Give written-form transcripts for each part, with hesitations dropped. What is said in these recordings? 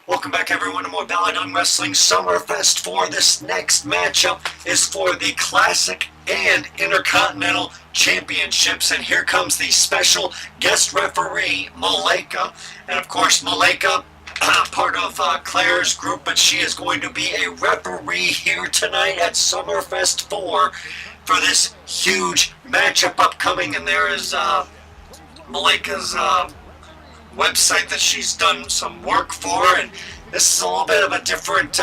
Welcome back everyone to more BallyDung Wrestling SummerFest. For this next matchup is for the Classic and Intercontinental Championships. And here comes the special guest referee, Malaika. And of course, Malaika, part of Claire's group, but she is going to be a referee here tonight at SummerFest 4 for this huge matchup upcoming. And there is Malaika's website that she's done some work for, and this is a little bit of a different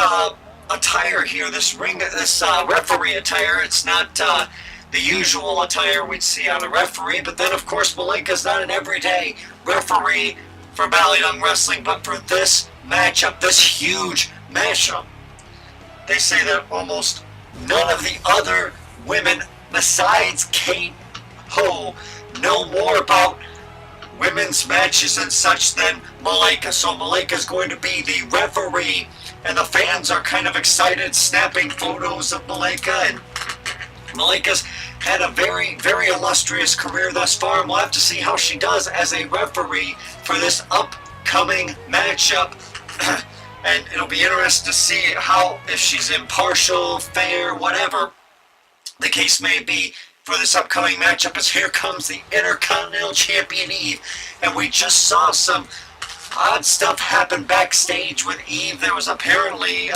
attire here. This referee attire. It's not the usual attire we'd see on a referee, but then of course Malaika's not an everyday referee for BallyDung Wrestling, but for this matchup, this huge matchup. They say that almost none of the other women besides Kate Ho know more about women's matches and such than Malaika. So Malaika's going to be the referee, and the fans are kind of excited, snapping photos of Malaika. And Malaika's had a very, very illustrious career thus far, and we'll have to see how she does as a referee for this upcoming matchup. And it'll be interesting to see how, if she's impartial, fair, whatever the case may be, for this upcoming matchup. As here comes the Intercontinental Champion Eve, and we just saw some odd stuff happen backstage with Eve. There was apparently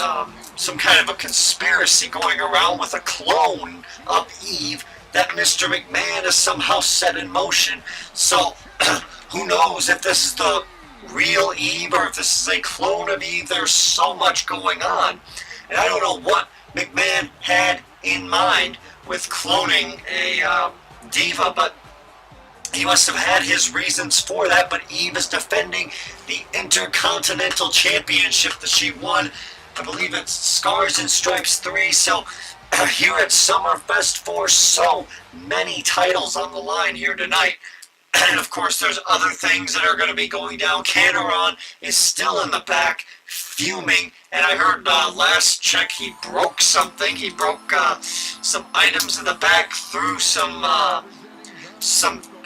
some kind of a conspiracy going around with a clone of Eve that Mr. McMahon has somehow set in motion. So who knows if this is the real Eve or if this is a clone of Eve. There's so much going on, and I don't know what McMahon had in mind with cloning a diva, but he must have had his reasons for that. But Eve is defending the Intercontinental Championship that she won. I believe it's Scars and Stripes 3. So here at SummerFest 4, so many titles on the line here tonight. And of course, there's other things that are going to be going down. Cameron is still in the back, fuming, and I heard last check he broke something. He broke some items in the back, threw some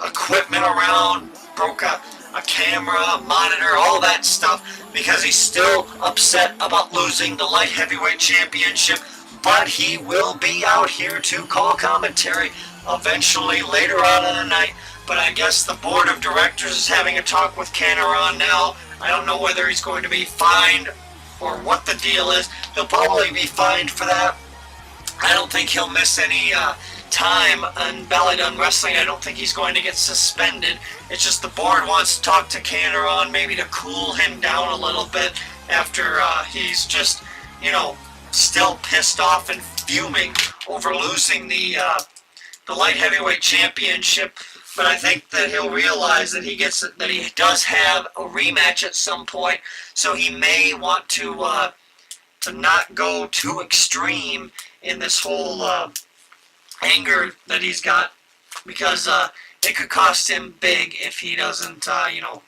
equipment around, broke a camera, a monitor, all that stuff, because he's still upset about losing the light heavyweight championship. But he will be out here to call commentary eventually later on in the night. But I guess the board of directors is having a talk with Cameron now. I don't know whether he's going to be fined or what the deal is. He'll probably be fined for that. I don't think he'll miss any time on BallyDung Wrestling. I don't think he's going to get suspended. It's just the board wants to talk to Cameron, maybe to cool him down a little bit after he's just, still pissed off and fuming over losing the light heavyweight championship. But I think that he'll realize that he does have a rematch at some point, so he may want to not go too extreme in this whole anger that he's got, because it could cost him big if he doesn't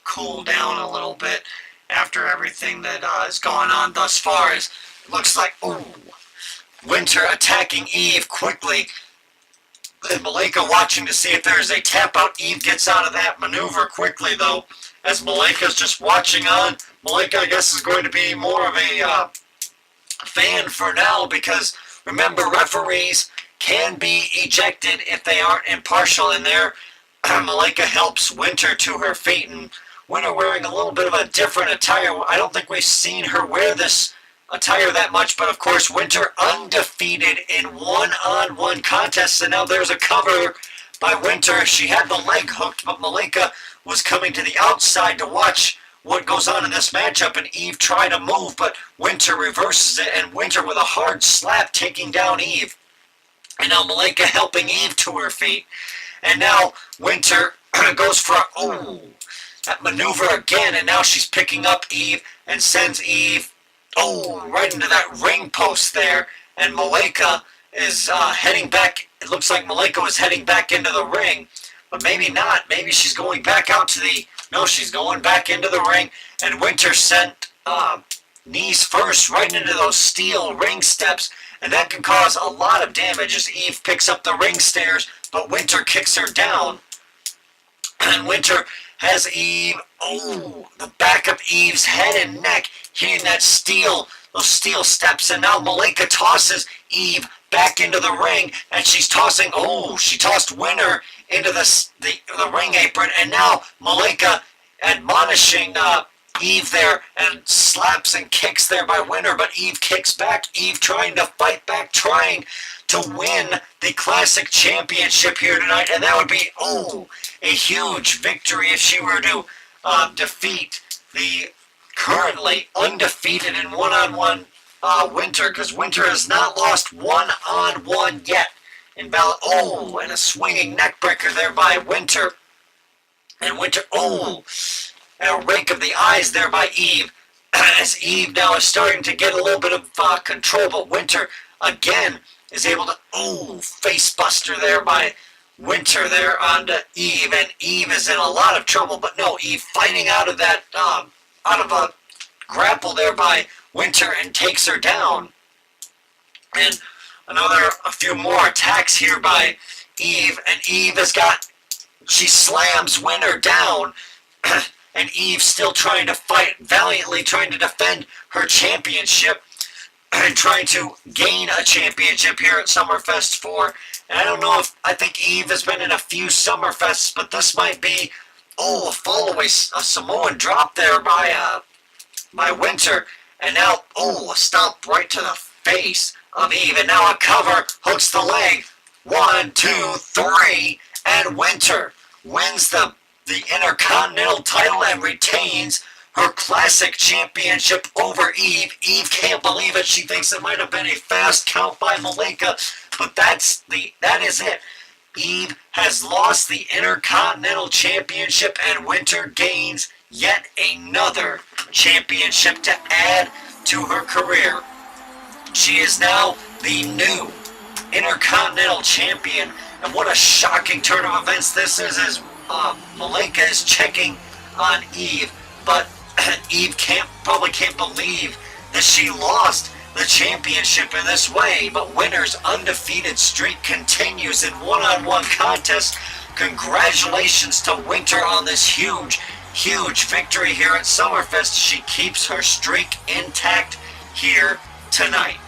cool down a little bit after everything that has gone on thus far. It looks like Winter attacking Eve quickly. And Malaika watching to see if there's a tap out. Eve gets out of that maneuver quickly, though, as Malaika's just watching on. Malaika, I guess, is going to be more of a fan for now, because remember, referees can be ejected if they aren't impartial in there. Malaika helps Winter to her feet, and Winter wearing a little bit of a different attire. I don't think we've seen her wear this attire that much, but of course Winter undefeated in one-on-one contests, and now there's a cover by Winter. She had the leg hooked, but Malaika was coming to the outside to watch what goes on in this matchup, and Eve tried to move, but Winter reverses it, and Winter with a hard slap taking down Eve. And now Malaika helping Eve to her feet, and now Winter goes for that maneuver again, and now she's picking up Eve and sends Eve right into that ring post there, and Malaika is heading back. It looks like Malaika was heading back into the ring, but maybe not. Maybe she's going back out to the... No, she's going back into the ring, and Winter sent knees first right into those steel ring steps, and that can cause a lot of damage as Eve picks up the ring stairs, but Winter kicks her down, and Winter has Eve, the back of Eve's head and neck hitting those steel steps, and now Malika tosses Eve back into the ring, and she's tossing, she tossed Winter into the ring apron, and now Malika admonishing Eve there, and slaps and kicks there by Winter, but Eve kicks back. Eve trying to fight back, trying to win the Classic Championship here tonight, and that would be, a huge victory if she were to defeat the currently undefeated in one-on-one Winter, because Winter has not lost one-on-one yet in Ballot. And a swinging neckbreaker there by Winter. And Winter, and a rake of the eyes there by Eve, as Eve now is starting to get a little bit of control, but Winter again is able to, face buster there by Winter there onto Eve, and Eve is in a lot of trouble, but no, Eve fighting out of that, out of a grapple there by Winter, and takes her down. And a few more attacks here by Eve, and Eve she slams Winter down, and Eve still trying to fight valiantly, trying to defend her championship, and trying to gain a championship here at SummerFest 4. And I think Eve has been in a few SummerFests, but this might be, a follow-away, a Samoan drop there by Winter. And now, a stomp right to the face of Eve. And now a cover, hooks the leg. 1, 2, 3, and Winter wins the Intercontinental title and retains her Classic Championship over Eve. Eve can't believe it. She thinks it might have been a fast count by Malika, but that is it. Eve has lost the Intercontinental Championship, and Winter gains yet another championship to add to her career. She is now the new Intercontinental Champion, and what a shocking turn of events this is, as Malika is checking on Eve, but Eve probably can't believe that she lost the championship in this way, but Winter's undefeated streak continues in one-on-one contests. Congratulations to Winter on this huge victory here at SummerFest. She keeps her streak intact here tonight.